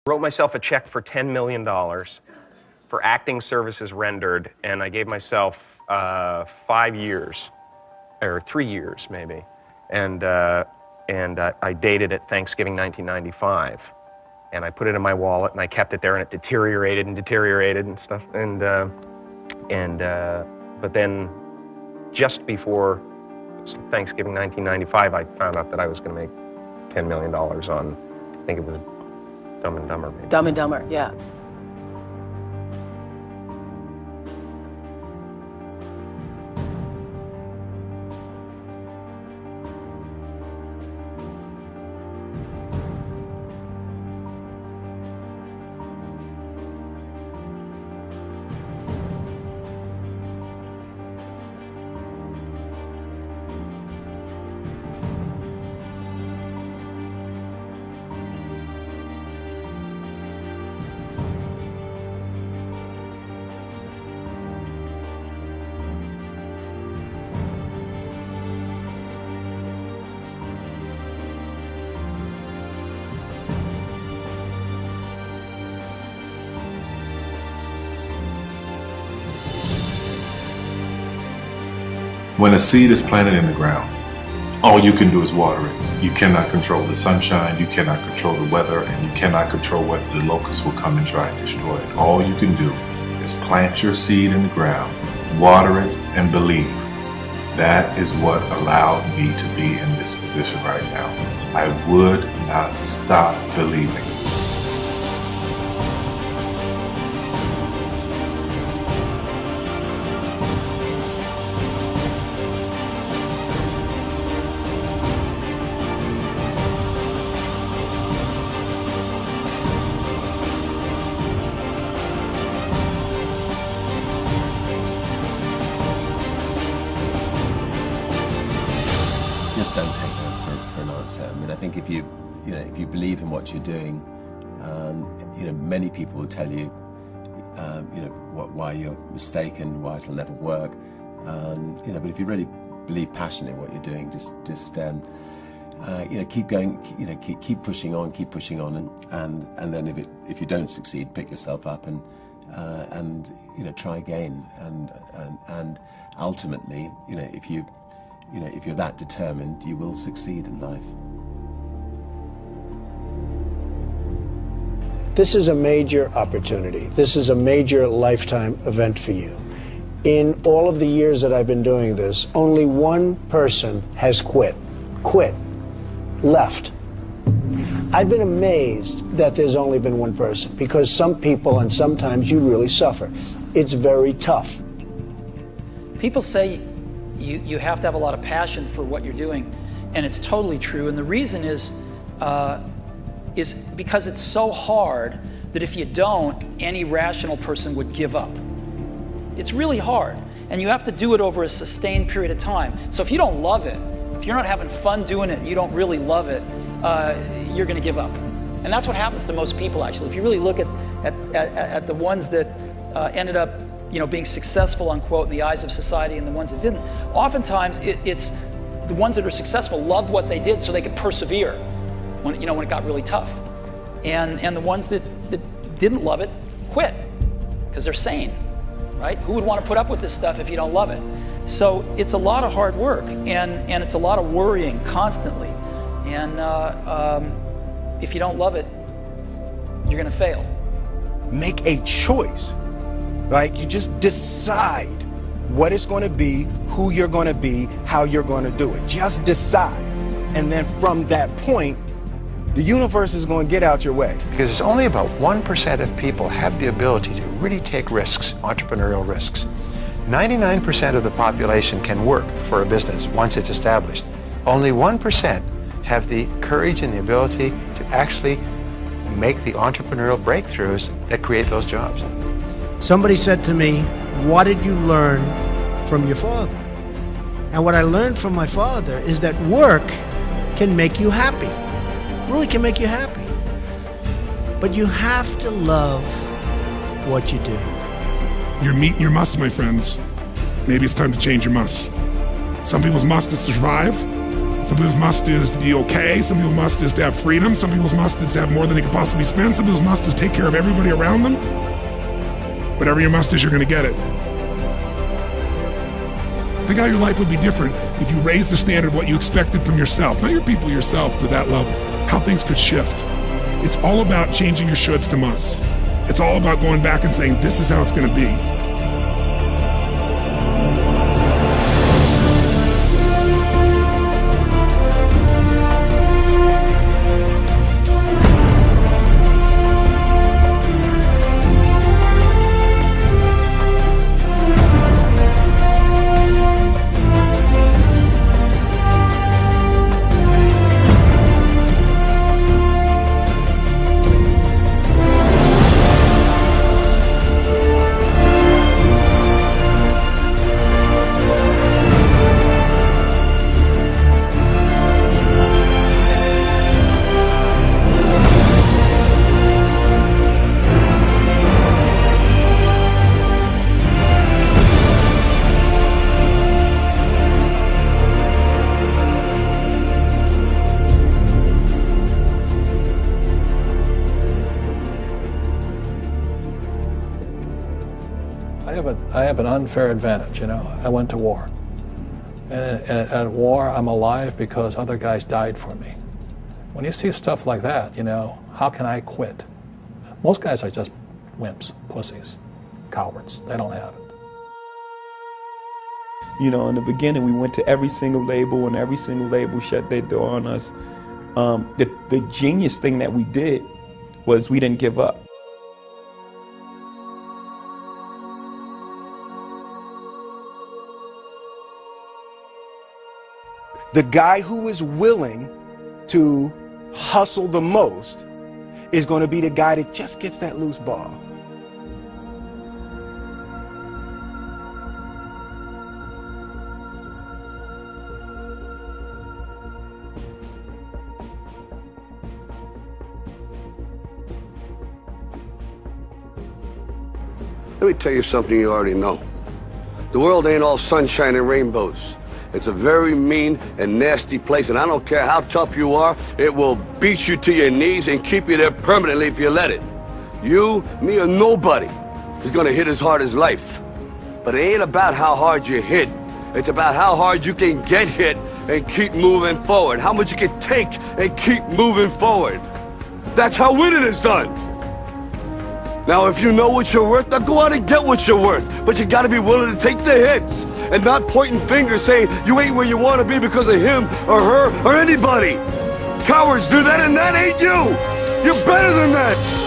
Wrote myself a check for $10 million for acting services rendered, and I gave myself 5 years, or 3 years maybe, and I dated it Thanksgiving 1995, and I put it in my wallet and I kept it there, and it deteriorated and stuff, but then just before Thanksgiving 1995, I found out that I was going to make $10 million on, I think it was Dumb and Dumber. Maybe. Dumb and Dumber, yeah. When a seed is planted in the ground, all you can do is water it. You cannot control the sunshine, you cannot control the weather, and you cannot control whether the locusts will come and try and destroy it. All you can do is plant your seed in the ground, water it, and believe. That is what allowed me to be in this position right now. I would not stop believing. Just don't take that for an answer. I mean, I think if you believe in what you're doing, many people will tell you, why you're mistaken, why it'll never work. But if you really believe passionately in what you're doing, just keep going, keep pushing on, and then if you don't succeed, pick yourself up and try again, and ultimately, if you're that determined, you will succeed in life. This is a major opportunity. This is a major lifetime event for you. In all of the years that I've been doing this, only one person has quit, left. I've been amazed that there's only been one person, because some people, and sometimes you really suffer. It's very tough. People say you have to have a lot of passion for what you're doing, and it's totally true. And the reason is because it's so hard that if you don't, any rational person would give up. It's really hard, and you have to do it over a sustained period of time. So if you don't love it, if you're not having fun doing it, you don't really love it, you're going to give up. And that's what happens to most people, actually. If you really look at the ones that ended up being successful, unquote, in the eyes of society, and the ones that didn't, oftentimes it's the ones that are successful loved what they did so they could persevere when it got really tough. And the ones that didn't love it quit because they're sane, right? Who would want to put up with this stuff if you don't love it? So it's a lot of hard work, and it's a lot of worrying constantly. And if you don't love it, you're going to fail. Make a choice. Like, you just decide what it's going to be, who you're going to be, how you're going to do it. Just decide. And then from that point, the universe is going to get out your way. Because it's only about 1% of people have the ability to really take risks, entrepreneurial risks. 99% of the population can work for a business once it's established. Only 1% have the courage and the ability to actually make the entrepreneurial breakthroughs that create those jobs. Somebody said to me, what did you learn from your father? And what I learned from my father is that work can make you happy. Really can make you happy. But you have to love what you do. You're meeting your must, my friends. Maybe it's time to change your must. Some people's must is to survive. Some people's must is to be okay. Some people's must is to have freedom. Some people's must is to have more than they could possibly spend. Some people's must is take care of everybody around them. Whatever your must is, you're going to get it. Think how your life would be different if you raised the standard of what you expected from yourself, not your people, yourself, to that level. How things could shift. It's all about changing your shoulds to musts. It's all about going back and saying, this is how it's going to be. I have an unfair advantage, you know. I went to war. And at war, I'm alive because other guys died for me. When you see stuff like that, you know, how can I quit? Most guys are just wimps, pussies, cowards. They don't have it. You know, in the beginning, we went to every single label, and every single label shut their door on us. The genius thing that we did was we didn't give up. The guy who is willing to hustle the most is going to be the guy that just gets that loose ball. Let me tell you something you already know. The world ain't all sunshine and rainbows. It's a very mean and nasty place, and I don't care how tough you are, it will beat you to your knees and keep you there permanently if you let it. You, me, or nobody is gonna hit as hard as life. But it ain't about how hard you hit. It's about how hard you can get hit and keep moving forward. How much you can take and keep moving forward. That's how winning is done. Now, if you know what you're worth, now go out and get what you're worth. But you gotta be willing to take the hits and not pointing fingers saying you ain't where you want to be because of him or her or anybody. Cowards do that, and that ain't you. You're better than that.